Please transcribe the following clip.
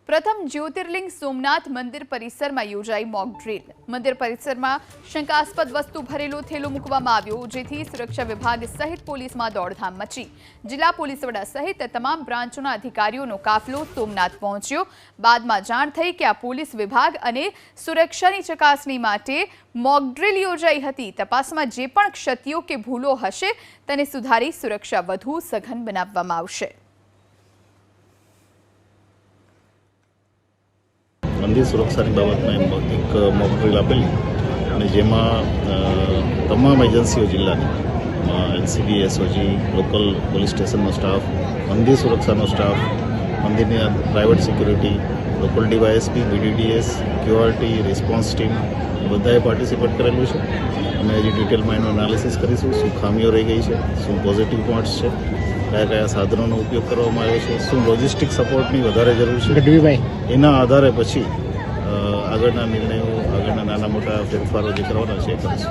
પ્રથમ જ્યોતિર્લિંગ સોમનાથ મંદિર પરિસરમાં યોજાઈ મોક ડ્રીલ। મંદિર પરિસરમાં શંકાસ્પદ વસ્તુ ભરેલો થેલો મૂકવામાં આવ્યો, જેથી સુરક્ષા વિભાગ સહિત પોલીસમાં દોડધામ મચી। જિલ્લા પોલીસ વડા સહિત તમામ બ્રાન્ચોના અધિકારીઓનો કાફલો સોમનાથ પહોંચ્યો। બાદમાં જાણ થઈ કે આ પોલીસ વિભાગ અને સુરક્ષાની ચકાસણી માટે મોક ડ્રીલ યોજાઈ હતી। તપાસમાં જે પણ ક્ષતિઓ કે ભૂલો હશે તેને સુધારી સુરક્ષા વધુ સઘન બનાવવામાં આવશે। મંદિર સુરક્ષાની બાબતમાં એક મોક ડ્રીલ આપેલી અને જેમાં તમામ એજન્સીઓ જિલ્લાની એલસીબી, એસઓજી, લોકલ પોલીસ સ્ટેશનનો સ્ટાફ, મંદિર સુરક્ષાનો સ્ટાફ, મંદિરની private security, local DYSP, BDDS, QRT, response team બધાએ પાર્ટિસિપેટ કરેલું છે। અમે હજી ડિટેલમાં એનું એનાલિસિસ કરીશું, શું ખામીઓ રહી ગઈ છે, શું પોઝિટિવ પોઈન્ટ્સ છે, કયા કયા સાધનોનો ઉપયોગ કરવામાં આવ્યો છે, શું લોજિસ્ટિક સપોર્ટની વધારે જરૂર છે, એના આધારે પછી આગળના નિર્ણયો, આગળના નાના મોટા ફેરફારો જે કરવાના છે એ કરીશું।